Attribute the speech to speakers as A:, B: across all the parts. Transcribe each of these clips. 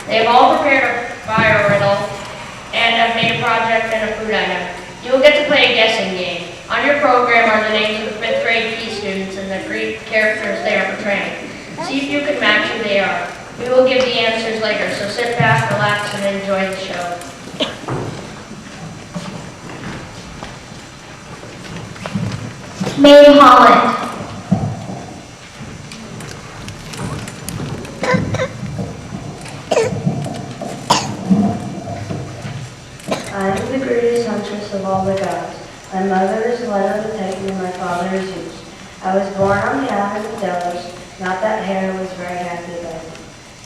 A: They have all prepared a fire riddle and have made a project and a food item. You will get to play a guessing game. On your program are the names of the 5th grade key students and the Greek characters they are portraying. See if you can match who they are. We will give the answers later, so sit back, relax, and enjoy the show.
B: May Holland.
C: I am the greatest huntress of all the gods. My mother is Leto the Titan and my father is Zeus. I was born on the island of Delos. Not that Hera was very happy about it.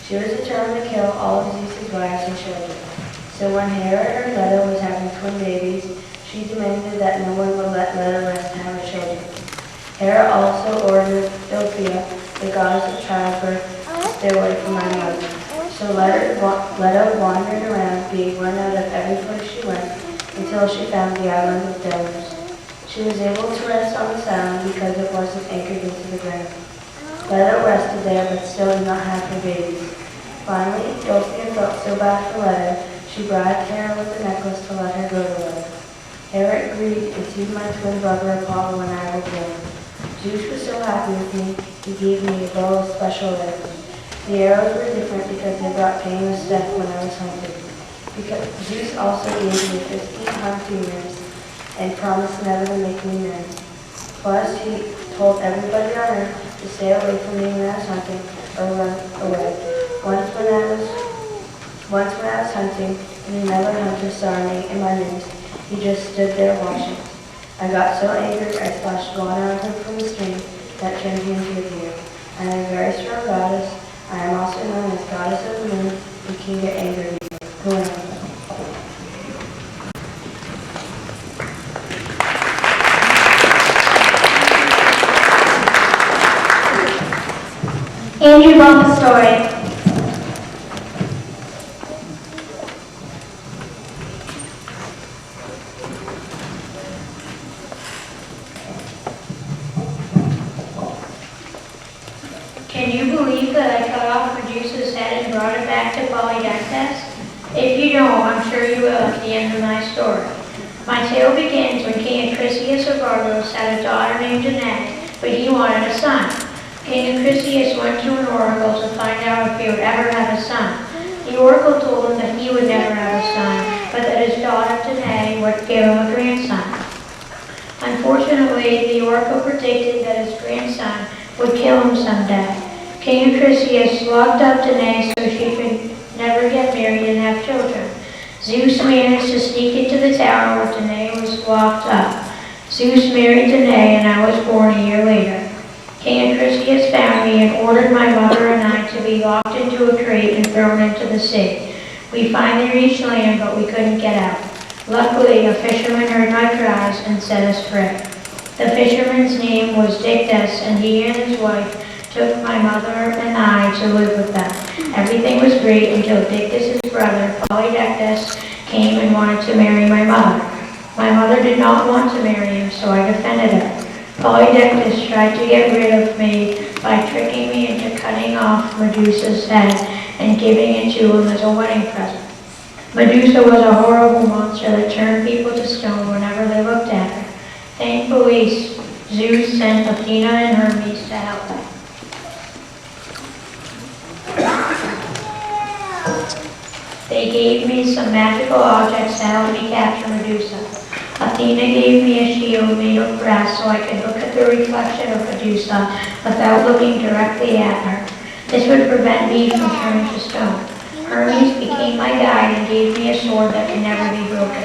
C: She was determined to kill all of Zeus's wives and children. So when Hera heard Leto was having twin babies, she demanded that no one would let Leto rest have her children. Hera also ordered Ilphia, the goddess of childbirth, to stay away from my mother. So Leto wandered around, being run out of every place she went, until she found the island of Delos. She was able to rest on this island because it wasn't anchored into the ground. Leto rested there, but still did not have her babies. Finally, Ilphia felt so bad for Leto, she bribed Hera with a necklace to let her go to Leto. Hera agreed and seized my twin brother Apollo when I was born. Zeus was so happy with me, he gave me a bow of special arrows. The arrows were different because they brought painless death when I was hunted. Because Zeus also gave me 15 hunting rings and promised never to make me marry. Plus, he told everybody on earth to stay away from me when I was hunting or run away. Once when I was hunting and another hunter saw me and my rings, he just stood there watching. I got so angry I splashed water on him from the stream that turned me into a deer. I am a very strong goddess. I am also known as Goddess of the Moon and can get angry easily. Who am I?
B: Andrew Bump story.
A: Can you believe that I cut off Medusa's head and brought it back to Polydectes? If you don't, I'm sure you will at the end of my story. My tale begins when King Acrisius of Argos had a daughter named Danae, but he wanted a son. King Acrisius went to an oracle to find out if he would ever have a son. The oracle told him that he would never have a son, but that his daughter Danae would give him a grandson. Unfortunately, the oracle predicted that his grandson would kill him someday. King Acrisius locked up Danae so she could never get married and have children. Zeus managed to sneak into the tower where Danae was locked up. Zeus married Danae and I was born a year later. King Acrisius found me and ordered my mother and I to be locked into a crate and thrown into the sea. We finally reached land, but we couldn't get out. Luckily, a fisherman heard my cries and set us free. The fisherman's name was Dictys, and he and his wife took my mother and I to live with them. Everything was great until Dictys' brother, Polydectes, came and wanted to marry my mother. My mother did not want to marry him, so I defended her. Polydectes tried to get rid of me by tricking me into cutting off Medusa's head and giving it to him as a wedding present. Medusa was a horrible monster that turned people to stone whenever they looked at her. Thankfully, Zeus sent Athena and Hermes to help me. They gave me some magical objects to help me capture Medusa. Athena gave me a shield made of brass so I could look at the reflection of Medusa without looking directly at her. This would prevent me from turning to stone. Hermes became my guide and gave me a sword that could never be broken.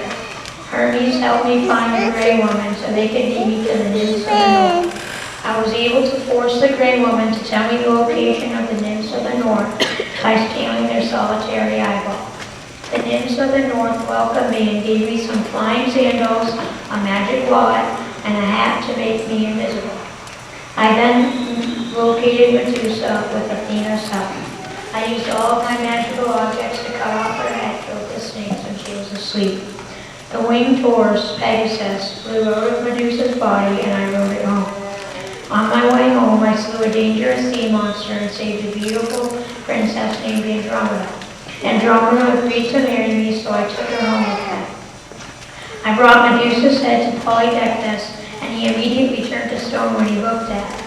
A: Hermes helped me find the Grey Woman so they could lead me to the nymphs of the north. I was able to force the Grey Woman to tell me the location of the nymphs of the north by stealing their solitary eyeball. The nymphs of the north welcomed me and gave me some flying sandals, a magic wallet, and a hat to make me invisible. I then located Medusa with Athena's help. I used all of my magical objects to cut off her head filled with snakes when she was asleep. The winged horse, Pegasus, flew out of Medusa's body and I rode it home. On my way home, I slew a dangerous sea monster and saved a beautiful princess named Andromeda. Andromeda agreed to marry me, so I took her home with me. I brought Medusa's head to Polydectes, and he immediately turned to stone when he looked at it.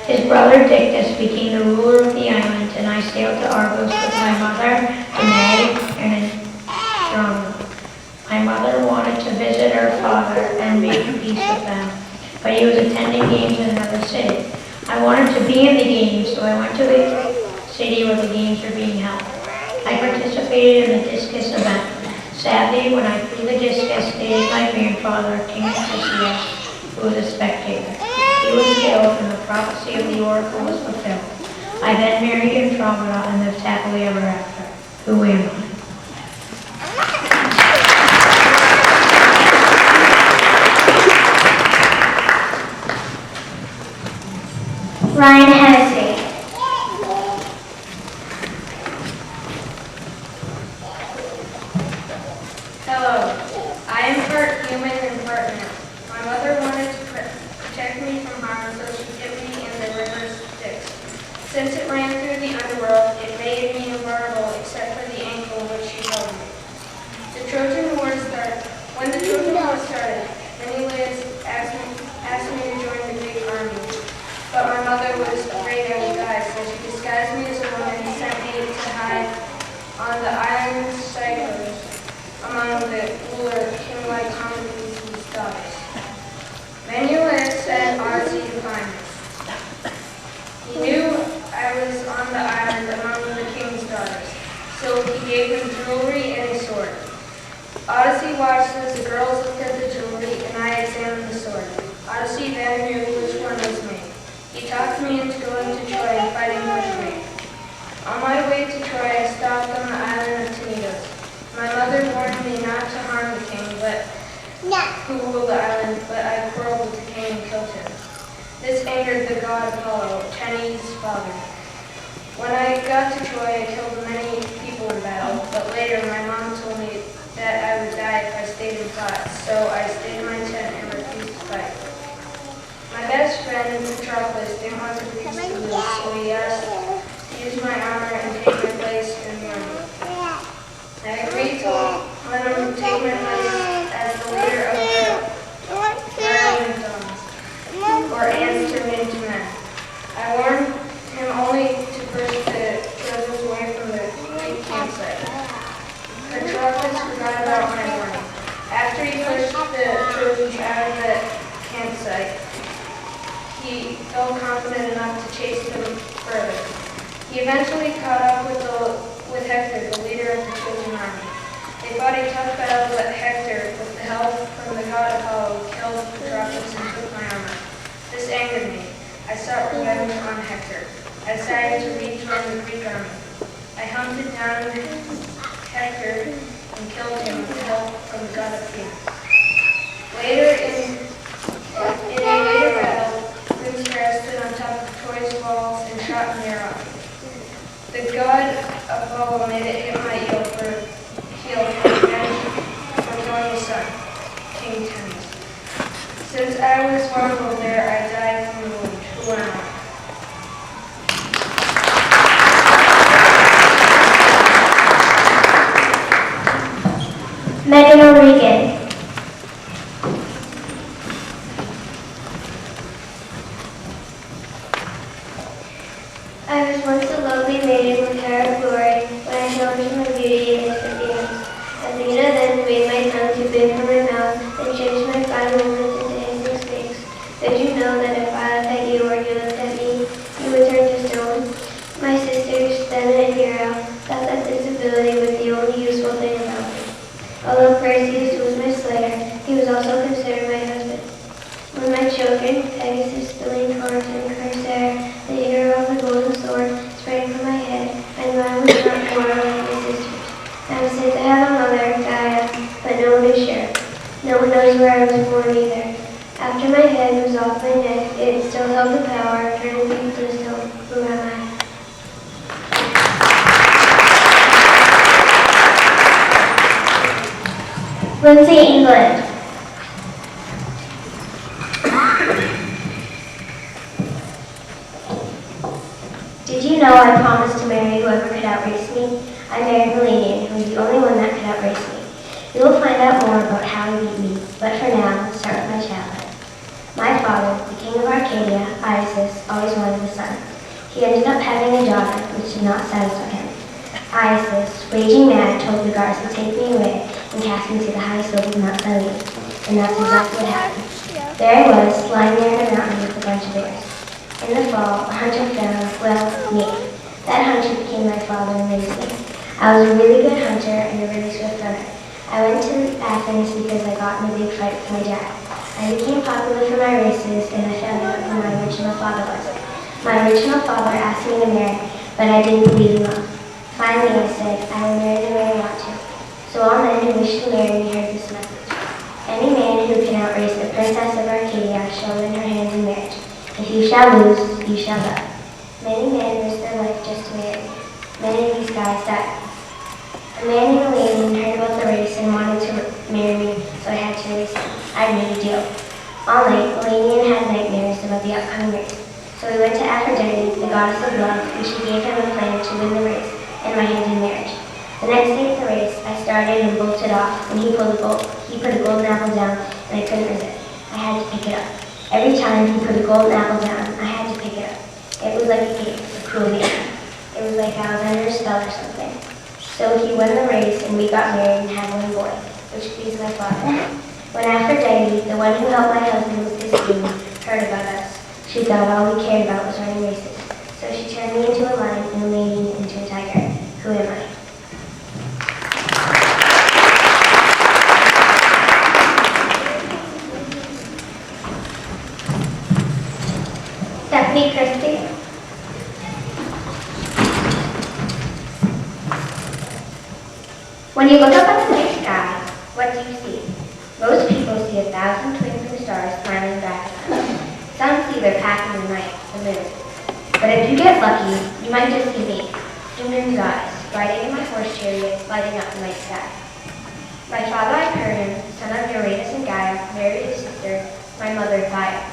A: His brother Dictys became the ruler of the island, and I sailed to Argos with my mother, Danae, and Andromeda. My mother wanted to visit her father and make peace with them, but he was attending games in another city. I wanted to be in the games, so I went to the city where the games were being held. I participated in the discus event. Sadly, when I threw the discus, it is my grandfather, King Odysseus, who was a spectator. He was killed, and the prophecy of the oracle was fulfilled. I then married Andromeda and lived happily ever after. Who am I?
B: Ryan Hennessy.
D: Hello, I am part human and part nymph. My mother wanted to protect me from harm, so she dipped me in the river Styx. Since it ran through the underworld, it made me invulnerable except for the ankle in which she held me. The Trojan War started. When the Trojan War started, Menelaus asked me to join the Greek army. But my mother was afraid I would die, so she disguised me as a woman and sent me to hide on the island Cyprus among the ruler king-like Conomacos' daughters. Menelaus sent Odyssey to find me. He knew I was on the island among the king's daughters, so he gave him jewelry and a sword. Odyssey watched as the girls looked at the jewelry, and I examined the sword. Odyssey then knew which one was me. He talked me into going to Troy and fighting with me. On my way to Troy, I stopped on the island of Tenedos. My mother warned me not to harm the king, who ruled the island, but I quarreled with the king and killed him. This angered the god Apollo, Tenes' father. When I got to Troy, I killed many people in battle, but later my mom told me that I would die if I stayed in class, so I stayed in my tent and refused to fight. My best friend, Patroclus, didn't want to lose, so he asked to use my armor and take my place in the army. I agreed to let him take my place as the leader of the Arianna, or ants turned into men. I warned him only to push the Trojans away from the Greek campsite. Patroclus forgot about my warning. After he pushed the Trojans out of the campsite, he felt confident enough to chase them further. He eventually caught up with Hector, the leader of the Trojan army. They fought a tough battle, but Hector, with the help from the god Apollo, killed Patroclus and took my armor. This angered me. I sought revenge on Hector. I decided to rejoin the Greek army. I hunted down Hector and killed him with the help from the god Athena. Later in a later battle, Prince Paris stood on top of Troy's walls and shot an arrow. The god Apollo made it hit my heel for revenge for killing his son, King Tenes. Since I was vulnerable there, I died from the wound. Who am I?
B: Megan O'Regan. I was once a lovely maiden with hair of glory, when I challenged my beauty against Athena. Athena then made my tongue to bend from my mouth, and changed my fine movements into hissing snakes. Did you know that if I looked at you or you looked at me, you would turn to stone? My sisters, then and Hero, thought that this ability was the only useful thing about me. Although Perseus was my slayer, he was also considered my husband. When my children, Pegasus, the lean horse, and Corsair, the hero of the golden sword, sprang from my head, I knew I was not born like my sisters. I was said to have a mother, Gaia, but no one is sure. No one knows where I was born either. After my head was off my neck, it still held the power of turning people to stone. Who am I? Lindsay England. Did you know I promised to marry whoever could outrace me? I married Melanian, who was the only one that could outrace me. We will find out more about how he beat me, but for now, let's start with my childhood. My father, the king of Arcadia, Isis, always wanted a son. He ended up having a daughter, which did not satisfy him. Isis, raging mad, told the guards to take me away and cast me to the high slopes of Mount Selene. And that's exactly what happened. There I was, lying there in a mountain with a bunch of bears. In the fall, a hunter found, me. That hunter became my father and raised me. I was a really good hunter and a really swift runner. I went to Athens because I got in a big fight with my dad. I became popular for my races, and I found out who my original father was. My original father asked me to marry, but I didn't believe in love. Finally, I said, I will marry the way I want to. So all men who wish to marry me heard this message. Any man who can outrace the princess of Arcadia shall win her hand in marriage. If you shall lose, you shall die. Many men risk their life just to marry me. Many of these guys died. A man named Elaine heard about the race and wanted to marry me, so I had to race him. I made a deal. All night, Elaine had nightmares about the upcoming race. So we went to Aphrodite, the goddess of love, and she gave him a plan to win the race and my hand in marriage. The next day of the race, I started and bolted off, and he put a golden apple down, and I couldn't resist. I had to pick it up. Every time he put a golden apple down, I had to pick it up. It was like a game, a cruel game. It was like I was under a spell or something. So he won the race, and we got married and had one boy, which pleased my father. When Aphrodite, the one who helped my husband with his scheme, heard about us, she thought all we cared about was running races. So she turned me into a lion and made me into a tiger. Who am I? Stephanie Christie. When you look up at the night sky, what do you see? Most people see 1,000 twinkling stars smiling back at them. Some see their path in the night, the moon. But if you get lucky, you might just see me, the moon goddess, riding in my horse chariot, lighting up the night sky. My father Hyperion, son of Uranus and Gaia, married his sister, my mother Gaia.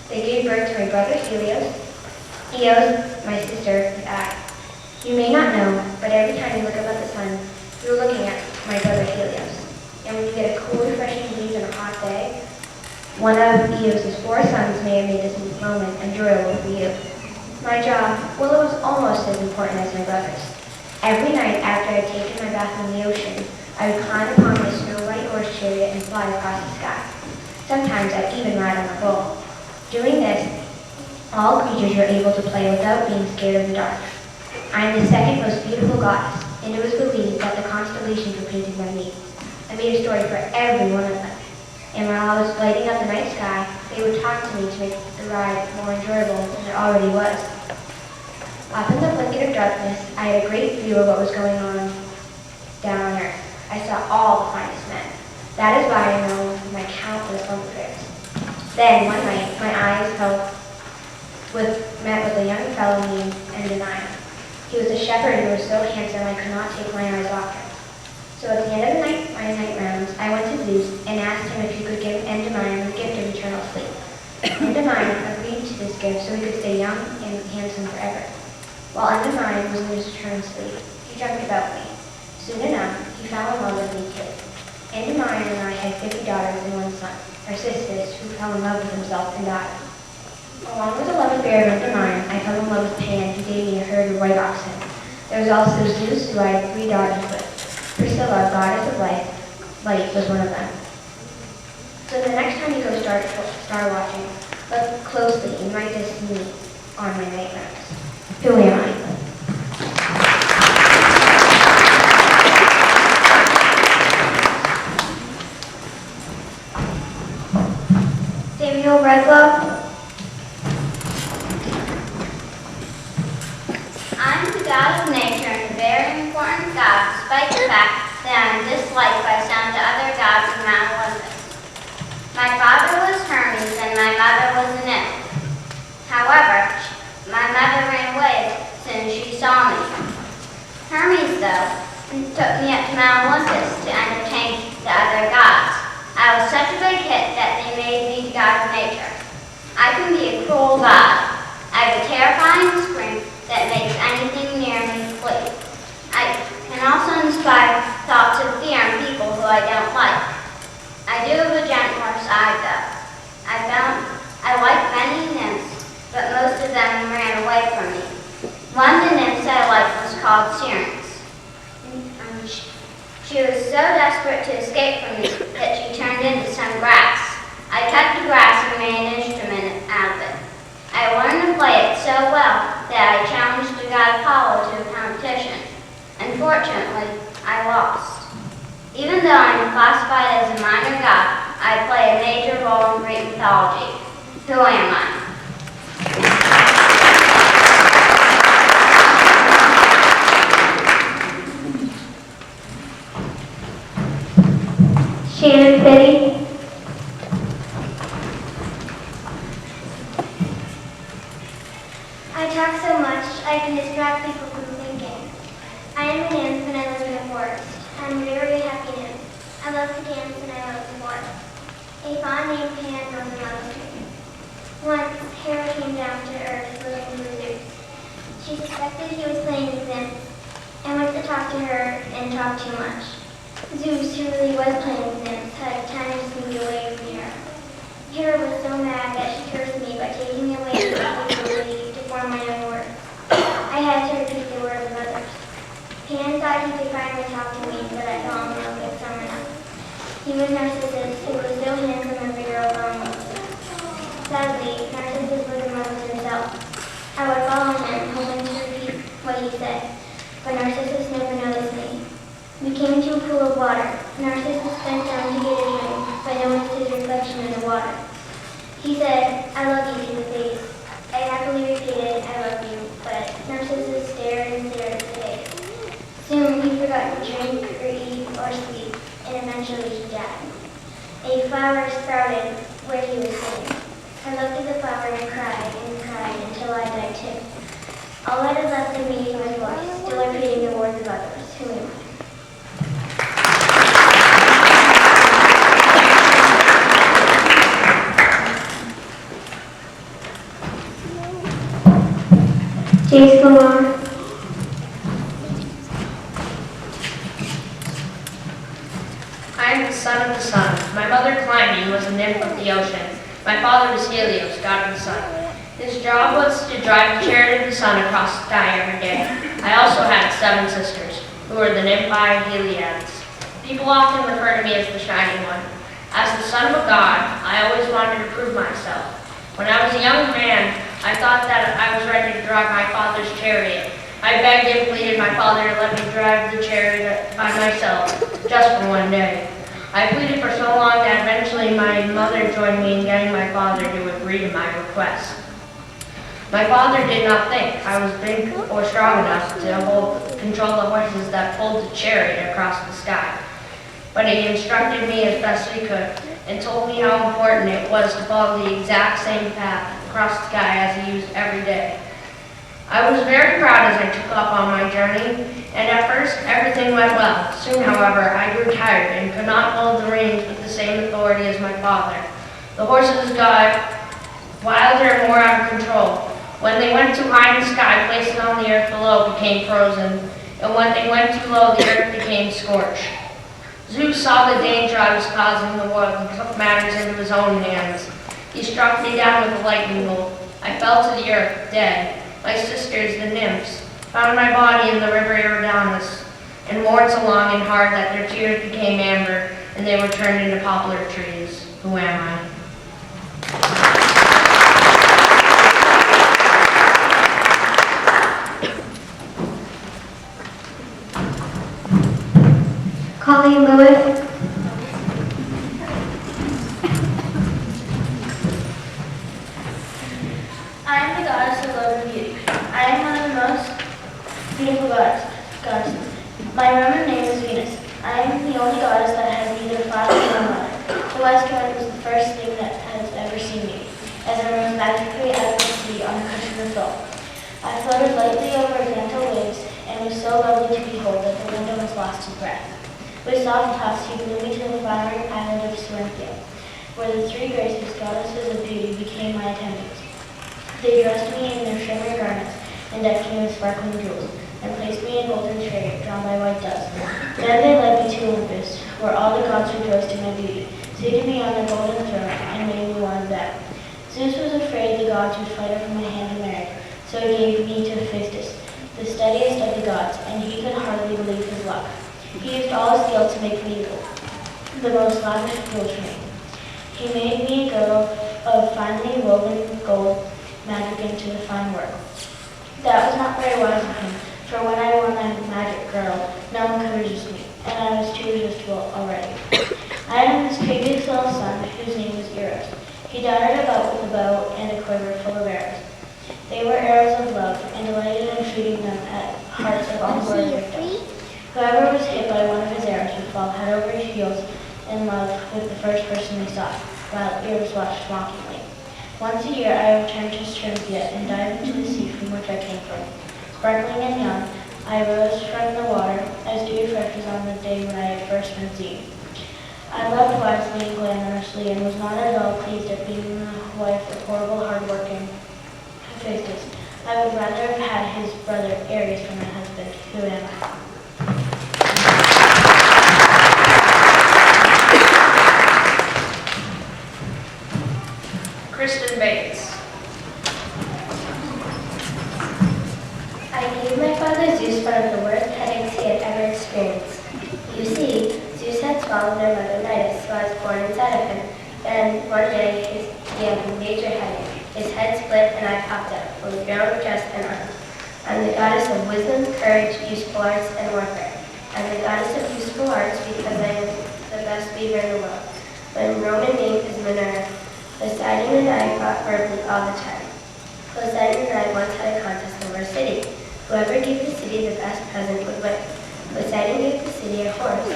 B: They gave birth to my brother Helios, Eos, my sister, and I. You may not know, but every time you look up at the sun, you're looking at my brother Helios. And when you get a cool, refreshing breeze on a hot day, one of Eos's 4 sons may have made this moment enjoyable for you. My job, well, it was almost as important as my brother's. Every night after I'd taken my bath in the ocean, I would climb upon my snow-white horse chariot and fly across the sky. Sometimes I'd even ride on a bull. Doing this, all creatures were able to play without being scared of the dark. I am the second most beautiful goddess, and it was believed that the constellations were painted by me. I made a story for every one of them. And while I was lighting up the night sky, they would talk to me to make the ride more enjoyable than it already was. Up in the blanket of darkness, I had a great view of what was going on down on Earth. I saw all the finest men. That is why I know my countless love affairs. Then, one night, my eyes met with a young fellow named Endymion. He was a shepherd who was so handsome I could not take my eyes off him. So at the end of my night rounds, I went to Zeus and asked him if he could give Endymion the gift of eternal sleep. Endymion agreed to this gift so he could stay young and handsome forever. While Endymion was in his eternal sleep, he dreamt about me. Soon enough, he fell in love with me too. Endymion and I had 50 daughters and 1 son, our sisters, who fell in love with himself and died. Along with the love affair of Endymion, I fell in love with Pan, who gave me a herd of white oxen. There was also Zeus, who I had 3 daughters with. Priscilla, goddess of light, was one of them. So the next time you go star watching, look closely. You might just see me on my night rounds. Who am I? Samuel Redlow.
E: I'm the god of nature and a very important god, despite the fact that I'm disliked by some of the other gods of Mount Olympus. My father was Hermes and my mother was a nymph. However, my mother ran away as soon as she saw me. Hermes, though, took me up to Mount Olympus to entertain the other gods. I was such a big hit that they made me the god of nature. I can be a cruel god. I have a terrifying scream that makes anything near me flee. I can inspire thoughts of fear in people who I don't like. I do have a gentler side though. I like many nymphs, but most of them ran away from me. One of the nymphs I liked was called Syrinx. She was so desperate to escape from me that she turned into some grass. I cut the grass and made an instrument out of it. I learned to play it so well that I challenged the god Apollo to a competition. Unfortunately, I lost. Even though I'm classified as a minor god, I play a major role in Greek mythology. Who am I?
B: Shannon Fitty. I talk so much, I can distract people from thinking. I am a nymph and I live in a forest. I'm a very happy nymph. I love to dance and I love to water. A fawn named Pan was in love with me. Once, Hera came down to earth looking for Zeus. She suspected he was playing with nymphs and went to talk to her and talked too much. Zeus, who really was playing with nymphs, had time to sneak away from Hera. Hera was so mad that she cursed me by taking me away from the ability to form my own words. I had to repeat the words of others. Pan thought he could finally talk to me, but I fell in love with someone else. He was Narcissus, who was so handsome every girl fell in love with him. Sadly, Narcissus was in love with himself. I would follow him, hoping to repeat what he said, but Narcissus never noticed me. We came to a pool of water. Narcissus bent down to get a drink, but noticed his reflection in the water. He said, "I love you," to the face. I happily repeated, "I love you," but Narcissus stared and stared at the face. Soon he forgot to drink or eat or sleep, and eventually he died. A flower sprouted where he was sitting. I looked at the flower and cried until I died too. All that is left of me is my voice, still repeating the words of others. Who am I?
A: Jace Lamar.
F: I am the son of the sun. My mother, Clymene, was a nymph of the ocean. My father was Helios, god of the sun. His job was to drive the chariot of the sun across the sky every day. I also had 7 sisters, who were the nymphi Heliads. People often refer to me as the shining one. As the son of a god, I always wanted to prove myself. When I was a young man, I thought that I was ready to drive my father's chariot. I begged and pleaded my father to let me drive the chariot by myself, just for one day. I pleaded for so long that eventually my mother joined me in getting my father to agree to my request. My father did not think I was big or strong enough to control the horses that pulled the chariot across the sky. But he instructed me as best he could and told me how important it was to follow the exact same path across the sky as he used every day. I was very proud as I took off on my journey, and at first everything went well. Soon, however, I grew tired and could not hold the reins with the same authority as my father. The horses got wilder and more out of control. When they went too high in the sky, places on the earth below became frozen, and when they went too low, the earth became scorched. Zeus saw the danger I was causing the world and took matters into his own hands. He struck me down with a lightning bolt. I fell to the earth, dead. My sisters, the nymphs, found my body in the river Arianna and mourned so long and hard that their tears became amber and they were turned into poplar trees. Who am I?
A: Colleen Lewis.
B: I am the goddess of love and beauty. I am one of the most beautiful goddesses. My Roman name is Venus. I am the only goddess that has neither father nor mother. The wise god was the first thing that has ever seen me, as I rose magically out of the sea on the cushion of salt. I floated lightly over gentle waves and was so lovely to behold that the wind almost lost his breath. With soft puffs he blew me to the flowering island of Corinthia, where the 3 graces, goddesses of beauty, became my attendants. They dressed me in their shimmering garments and decked me with sparkling jewels, and placed me
G: a golden chariot drawn by white doves. Then they led me to Olympus, where all the gods rejoiced in my beauty, seated me on their golden throne, and made me one of them. Zeus was afraid the gods would fight over my hand in marriage, so he gave me to Hephaestus, the steadiest of the gods, and he could hardly believe his luck. He used all his skill to make me the most lavish jewelry. He made me a girdle of finely woven gold, magic into the fine work. That was not very wise of him, for when I wore my magic girdle, no one could resist me, and I was too irresistible already. I had this previous little son, whose name was Eros. He darted about with a bow and a quiver full of arrows. They were arrows of love, and delighted in shooting them at hearts of all who were victims. Whoever was hit by one of his arrows would fall head over heels in love with the first person they saw, while Eros watched mockingly. Once a year I returned to Stringia and dived into the sea from which I came from. Sparkling and young, I rose from the water as dewy fresh as on the day when I had first been seen. I loved wisely and glamorously and was not at all pleased at being the wife of horrible, hard-working Hephaestus. I would rather have had his brother Ares for my husband. Who am I?
F: Kristen Bates.
B: I gave my father Zeus one of the worst headaches he had ever experienced. You see, Zeus had swallowed their mother Nidus, who was born inside of him, and one day he had a major headache. His head split and I popped out, both ground, chest, and arms. I'm the goddess of wisdom, courage, useful arts, and warfare. I'm the goddess of useful arts because I am the best weaver in the world. My Roman name is Minerva. Poseidon and I fought verbally all the time. Poseidon and I once had a contest over a city. Whoever gave the city the best present would win. Poseidon gave the city a horse.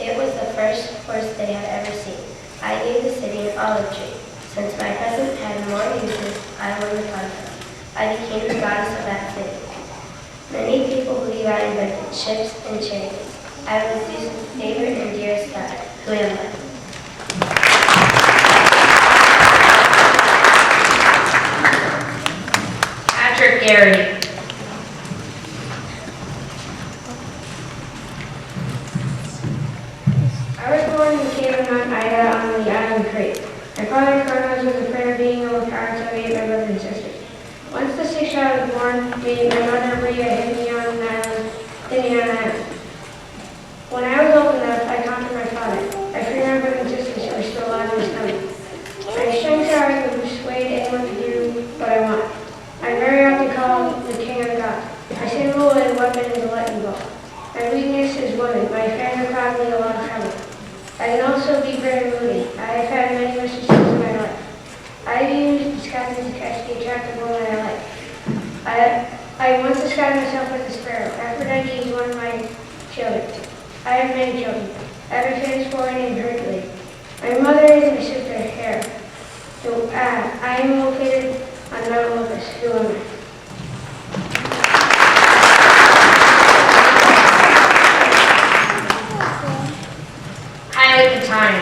B: It was the first horse they had ever seen. I gave the city an olive tree. Since my present had more uses, I won the contest. I became the goddess of that city. Many people believe I invented ships and chariots. I was Zeus' favorite and dearest daughter. Who am I?
F: Patrick Gary.
D: I was born in Cayman on Ida on the island Crete. My father, Conomacos, was afraid of being overpowered, so he ate my brothers and sisters. Once the sixth child was born, my mother Maria hid me on an island, Indian Island. When I was old enough, I conquered my father. I freed my brothers and sisters who were still alive in his stomach. My strength are I can persuade anyone to do what I want. I'm very often called the king of the gods. My symbol and weapon is a lightning bolt. My weakness is women. My affairs have caused me a lot of trouble. I can also be very moody. I have had many mistresses in my life. I use disguises to catch the attractive woman I like. I once described myself as a sparrow. Aphrodite is one of my children. I have many children. I have a famous boy named Hercules. My mother is my sister Hera. So, I am located on Mount Olympus. Who am I?
F: Highlight the time.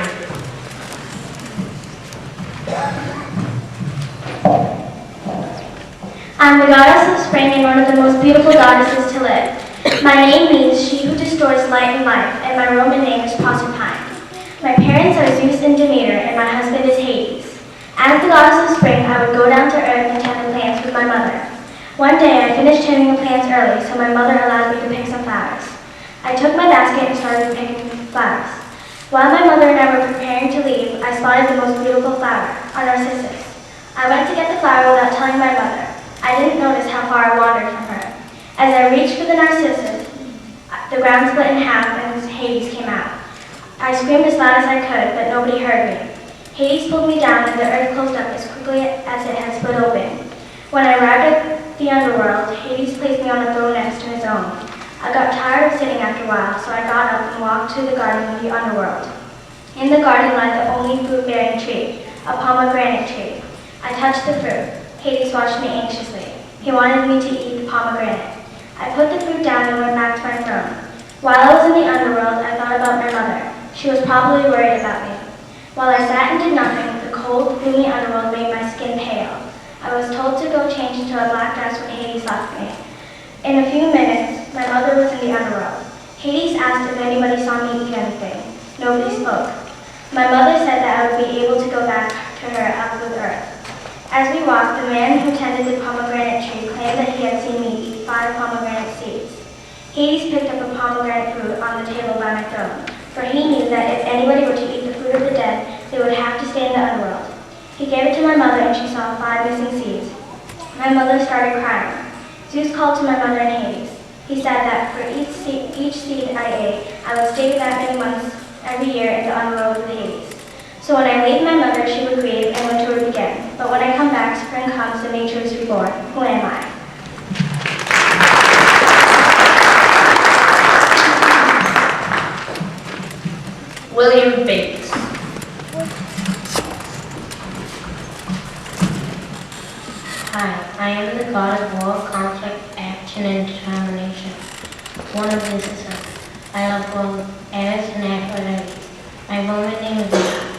H: I'm the goddess of spring and one of the most beautiful goddesses to live. My name means she who restores light and life, and my Roman name is Proserpine. My parents are Zeus and Demeter, and my husband is Hades. As the goddess of spring, I would go down to earth and tend the plants with my mother. One day, I finished tending the plants early, so my mother allowed me to pick some flowers. I took my basket and started picking flowers. While my mother and I were preparing to leave, I spotted the most beautiful flower, a narcissus. I went to get the flower without telling my mother. I didn't notice how far I wandered from her. As I reached for the narcissus, the ground split in half and Hades came out. I screamed as loud as I could, but nobody heard me. Hades pulled me down and the earth closed up as quickly as it had split open. When I arrived at the underworld, Hades placed me on a throne next to his own. I got tired of sitting after a while, so I got up and walked to the garden of the underworld. In the garden lay the only fruit-bearing tree, a pomegranate tree. I touched the fruit. Hades watched me anxiously. He wanted me to eat the pomegranate. I put the fruit down and went back to my throne. While I was in the underworld, I thought about my mother. She was probably worried about me. While I sat and did nothing, the cold, gloomy underworld made my skin pale. I was told to go change into a black dress when Hades left me. In a few minutes, My mother was in the underworld. Hades asked if anybody saw me eat anything. Nobody spoke. My mother said that I would be able to go back to her up with earth. As we walked, the man who tended the pomegranate tree claimed that he had seen me eat 5 pomegranate seeds. Hades picked up a pomegranate fruit on the table by my throne, for he knew that if anybody were to eat the fruit of the dead, they would have to stay in the underworld. He gave it to my mother, and she saw 5 missing seeds. My mother started crying. Zeus called to my mother in Hades. He said that for each seed I ate, I would stay that many months every year in the underworld of Hades. So when I leave my mother, she would grieve and winter would begin. But when I come back, spring comes and nature is reborn. Who am I?
F: William Bates.
C: Hi, I am the god of war, conflict, action, and determination. One of this is I love both Ares and Aphrodite. My woman name is Eve.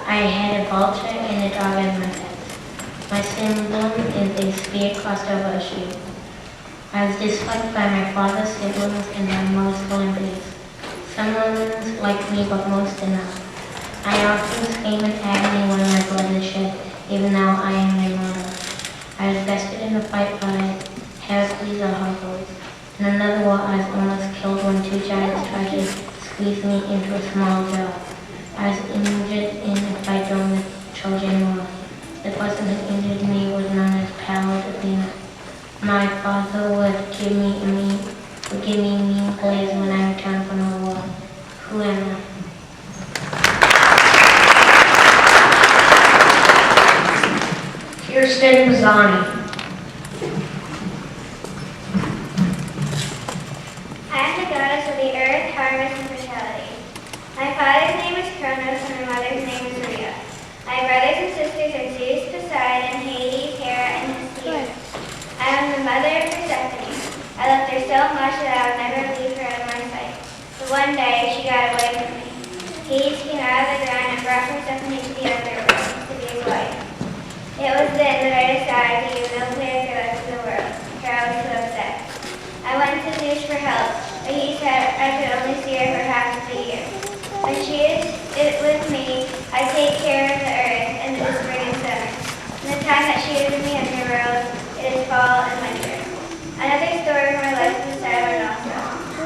C: I had a vulture and a dog as my pets. My symbol is a spear crossed over a shield. I was disliked by my father's siblings and by most Olympians. Some Romans liked me, but most did not. I often scream in agony when my blood is shed, even though I am immortal. I was bested in a fight by Heracles or Hercules. In another war, I was almost killed when 2 giants tried to squeeze me into a small jar. I was injured in a fight during the Trojan War. The person who injured me was known as Athena. My father would give me mean glares when I returned from the war. Who am I?
F: Kirsten Pisani.
B: I am the goddess of the earth, harvest, and fertility. My father's name is Cronos and my mother's name is Rhea. My brothers and sisters are Zeus, Poseidon, Hades, Hera, and Hestia. I am the mother of Persephone. I loved her so much that I would never leave her out of my sight. But one day, she got away from me. Hades came out of the ground and brought Persephone to the underworld to be his wife. It was then that I decided to give no clear to the world, for I was so upset. I went to Zeus for help, but he said I could only see her for half of the year. When she is with me, I take care of the earth in the spring and summer. In the time that she is in the underworld, it is fall and winter. Another story of my life is sad one also.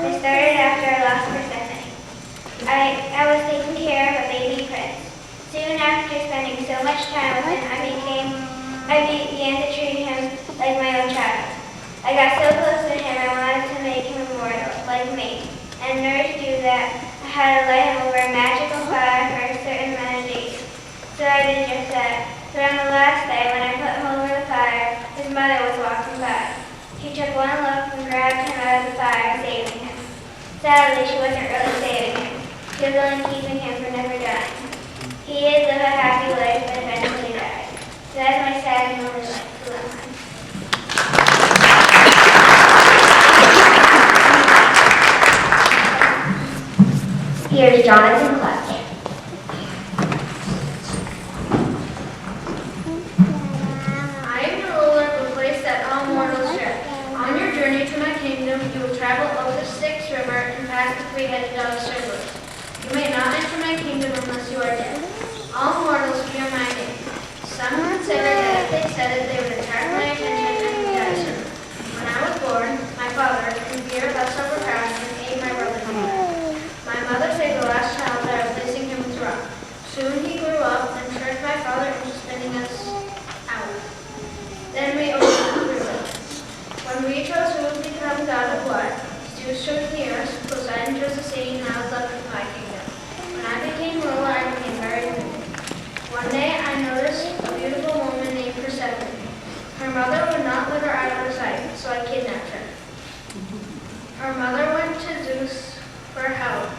B: It started after I lost Persephone. I was taking care of a baby prince. Soon after spending so much time with him, I began to treat him like my own child. I got so close to him, I wanted to make him immortal, like me. And in order to do that, I had to light him over a magical fire for a certain amount of days. So I did just that. But on the last day, when I put him over the fire, his mother was walking by. She took one look and grabbed him out of the fire, saving him. Sadly, she wasn't really saving him. She was only keeping him from never dying. He did live a happy life, but eventually died. So that's my sad and lonely life. Who am I?
H: Here's Jonathan Clutch.
D: I am the ruler of the place that all mortals share. On your journey to my kingdom, you will travel over the Styx River and past the 3-headed dog Cerberus. You may not enter my kingdom unless you are dead. All mortals fear my name. Some consider that if they said it, they would attract my attention and would die soon. When I was born, my father, in fear of us overpowering him, ate my brother's meat. My mother saved the last child by replacing him with rock. Soon he grew up and tricked my father into spinning us out. Then we opened the river. When we chose who would become god of war, Zeus chose the earth, Poseidon chose the sea, and I was left with my kingdom. When I became ruler, I became very wicked. One day I noticed a beautiful woman named Persephone. Her mother would not let her out of her sight, so I kidnapped her. Her mother went to Zeus for help.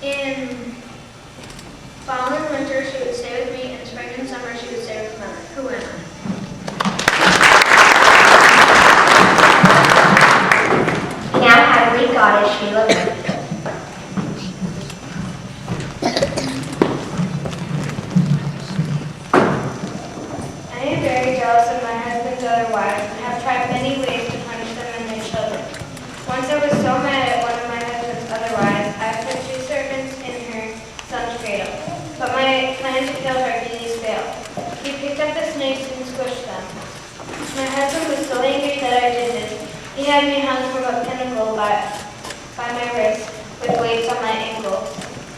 D: In fall and winter, she would stay with me. In spring and summer, she would stay with mother. Who am I?
H: We now have Greek goddess Sheila.
B: I am very jealous of my husband's other wives and have tried many ways to punish them and their children.
D: planned to kill Hercules failed. He picked up the snakes and squished them. My husband was so angry that I did this. He had me hung from a pinnacle by my wrist with weights on my ankles.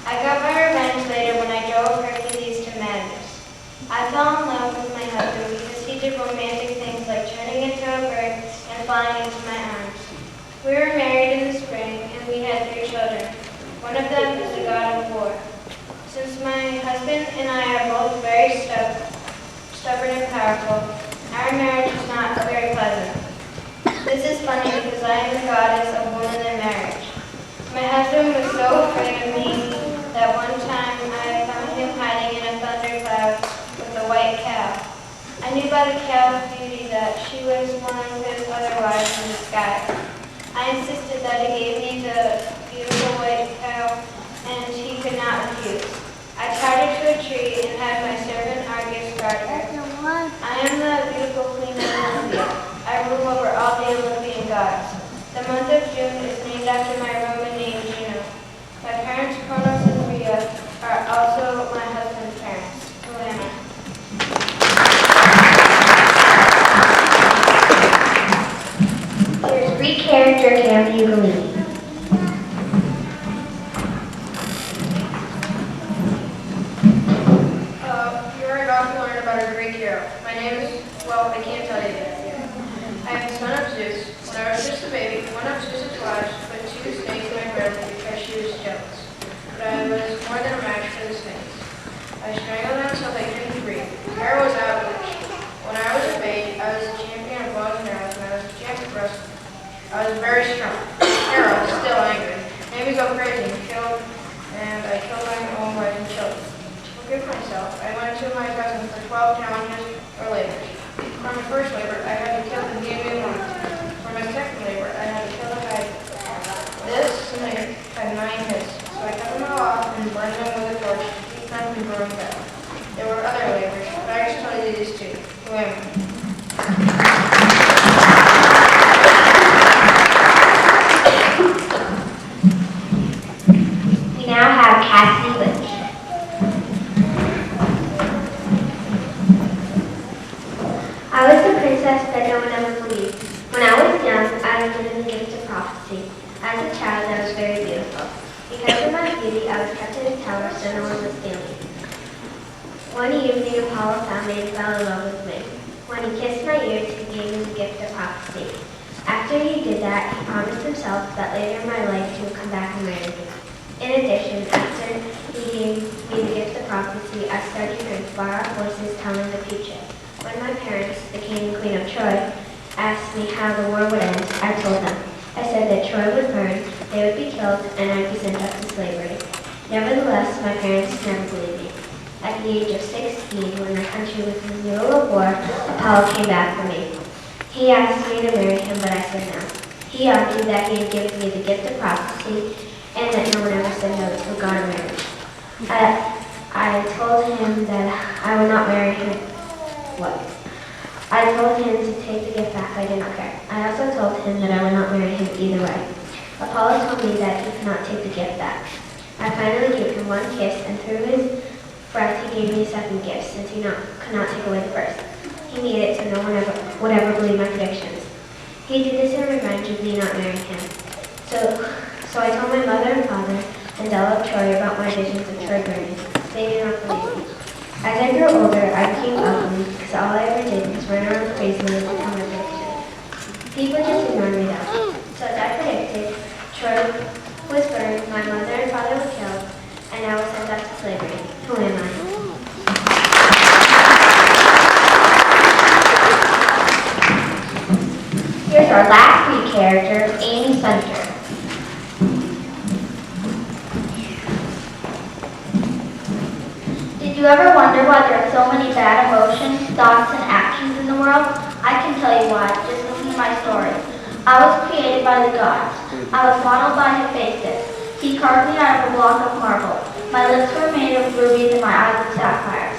D: I got my revenge later when I drove Hercules to madness. I fell in love with my husband because he did romantic things like turning into a bird and flying into my arms. We were married in the spring and we had 3 children. One of them is the god of war. Since my husband and I are both very stubborn and powerful, our marriage is not very pleasant. This is funny because I am the goddess of women and marriage. My husband was so afraid of me that one time I found him hiding in a thundercloud with a white cow. I knew by the cow's beauty that she was one of his other wives in the sky. I insisted that he gave me the beautiful white cow, and he could not refuse. I tied her to a tree and had my servant Argus guard her. I am the beautiful queen of Olympia. I rule over all the Olympian gods. The month of June is named after my Roman name, Juno. My parents, Cronos and Rhea, are also my husband's parents. Who am I?
H: Here's Greek character Camden Galini.
F: You're about to learn about a Greek hero. My name is, well, I can't tell you that yet. I am the son of Zeus. When I was just a baby, one of Zeus's wives put 2 snakes in my breast because she was jealous. But I was more than a match for the snakes. I strangled them until they couldn't breathe. The hero was outraged. When I was a babe, I was a champion of bows and arrows, and I was a champion of wrestling. I was very strong. The hero was still angry. Made me go crazy and I killed my own wife and children. To forgive myself, I went to my cousin for 12 challenges or labors. For my first labor, I had to kill the demon once. For my second labor, I had to kill the hydra. This snake had 9 heads, so I cut them all off and burned them with a torch to keep them from growing back. There were other labors, but I just told you these 2. Who am I?
H: We now have Cassidy Lynch. I was the princess that no one ever believed. When I was young, I was given the gift of prophecy. As a child, I was very beautiful. Because of my beauty, I was kept in a tower so no one would steal me. One evening, Apollo found me and fell in love with me. When he kissed my ears, he gave me the gift of prophecy. After he did that, he promised himself that later in my life he would come back and marry me. In addition, after he gave me the gift of prophecy, I started hearing far-off voices telling the future. When my parents, the king and queen of Troy, asked me how the war would end, I told them. I said that Troy would burn, they would be killed, and I would be sent up to slavery. Nevertheless, my parents never believed me. At the age of 16, when my country was in the middle of war, Apollo came back for me. He asked me to marry him, but I said no. He argued that he had given me the gift of prophecy and that no one ever said no to a god of marriage. I told him that I would not marry him. What? I told him to take the gift back. I did not care. I also told him that I would not marry him either way. Apollo told me that he could not take the gift back. I finally gave him one kiss, and through his breath he gave me a second gift, since he could not take away the first. He made it so no one would ever believe my predictions. He did this in revenge of me not marrying him. So I told my mother and father and Della of Troy about my visions of Troy burning. They did not believe me. As I grew older, I became ugly because all I ever did was run around crazily and become a fiction. People just ignored me though. So as I predicted, Troy was burned, my mother and father were killed, and I was sent out to slavery. Who am I? Here's our last Greek character, Amy Sunter. Did you ever wonder why there are so many bad emotions, thoughts, and actions in the world? I can tell you why, just listen to my story. I was created by the gods. I was modeled by Hephaestus. He carved me out of a block of marble. My lips were made of rubies and my eyes of sapphires.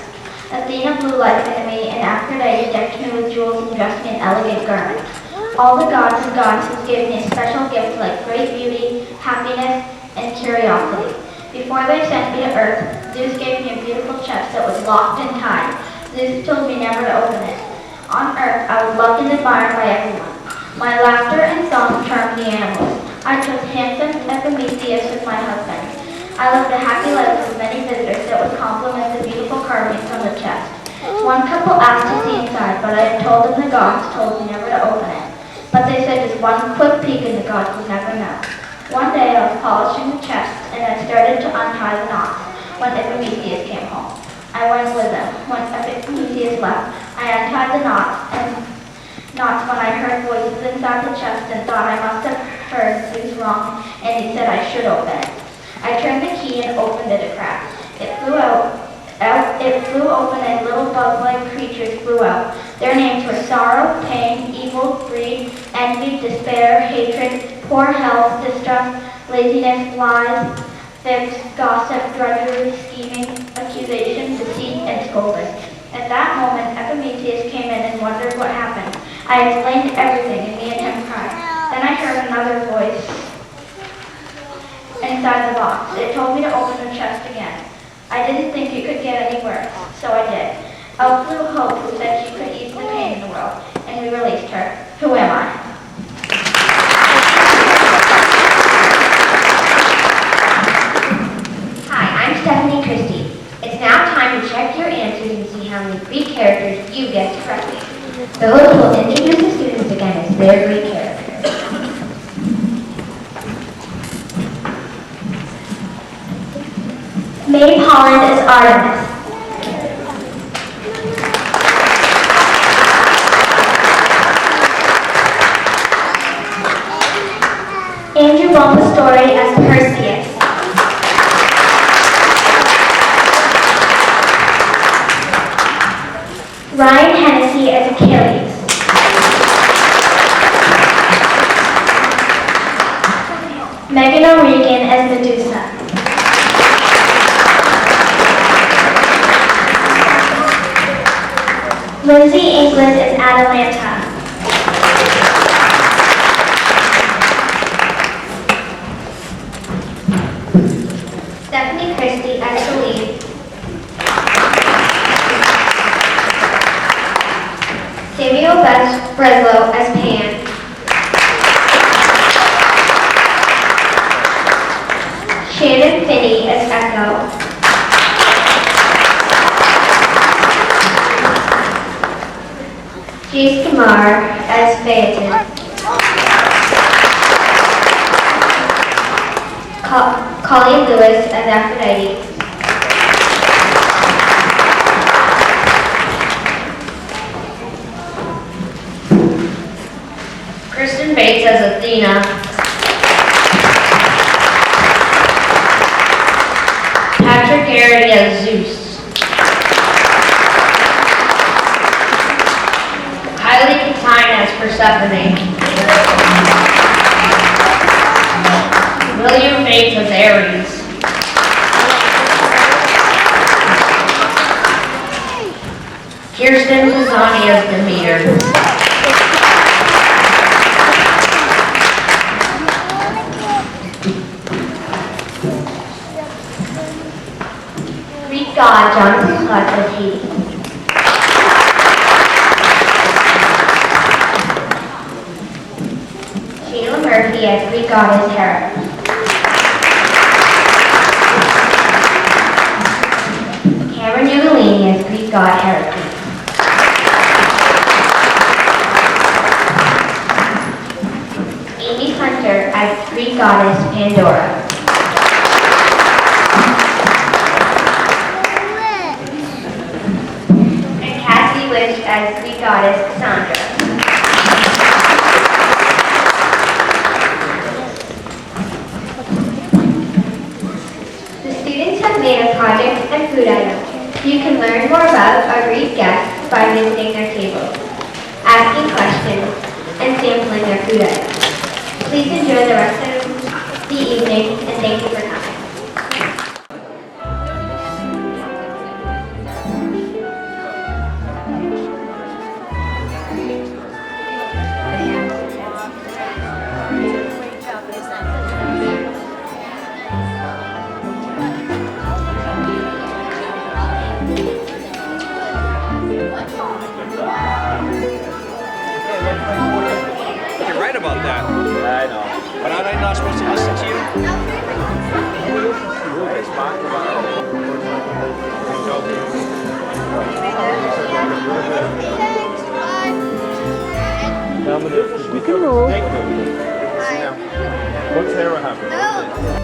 H: Athena blew life into me, and Aphrodite decked me with jewels and dressed me in elegant garments. All the gods and goddesses gave me a special gift like great beauty, happiness, and curiosity. Before they sent me to Earth, Zeus gave me a beautiful chest that was locked and tied. Zeus told me never to open it. On Earth, I was loved and admired by everyone. My laughter and song charmed the animals. I chose handsome Epimetheus as my husband. I lived a happy life with many visitors that would compliment the beautiful carvings on the chest. One couple asked to see inside, but I had told them the gods told me never to open it. But they said just one quick peek and the gods would never know. One day I was polishing the chest and I started to untie the knots when Epimetheus came home. I went with him. When Epimetheus left, I untied the knots when I heard voices inside the chest and thought I must have heard things wrong, and he said I should open it. I turned the key and opened it a crack. It flew open and little bug-like creatures flew out. Their names were sorrow, pain, evil, greed, envy, despair, hatred, poor health, distrust, laziness, lies, fibs, gossip, drudgery, scheming, accusation, deceit, and scolding. At that moment, Epimetheus came in and wondered what happened. I explained everything, and me and him cried. Then I heard another voice inside the box. It told me to open the chest again. I didn't think it could get any worse, so I did. Out flew Hope, who said she could ease the pain in the world, and we released her. Who am I?
I: Hi, I'm Stephanie Christie. It's now time to check your answers and see how many Greek characters you guessed correctly. The host will introduce the students again as their Greek characters.
H: Maid Holland is Artemis. Andrew Bompastori as Perseus. Ryan Hennessy as Achilles. Megan O'Regan as Medusa. Lindsay England as Atalanta.
I: Stephanie Christie as Celine. Samuel Breslow as Pan. Shannon Finney as Echo. Jace Kamar as Phaeton. Colleen Lewis as Aphrodite.
F: Kristen Bates as Athena. Patrick Garrity as Zeus. Kylie Catine as Persephone. William Bates as Ares. Kirsten Pisani as Demeter.
I: Greek god Jonathan Clutch as Hades. Sheila Murphy as Greek goddess Hera. Cameron Ugolini as Greek god Heracles. Amy Hunter as Greek goddess Pandora. And Cassie Wish as Greek goddess Cassandra. Have made a project and food item. You can learn more about our Greek guests by visiting their tables, asking questions, and sampling their food items. Please enjoy the rest of the evening, and thank you for coming.
J: right about that.
K: Yeah, I know.
J: But aren't I not supposed to listen to you?
K: You can move. What's Sarah having?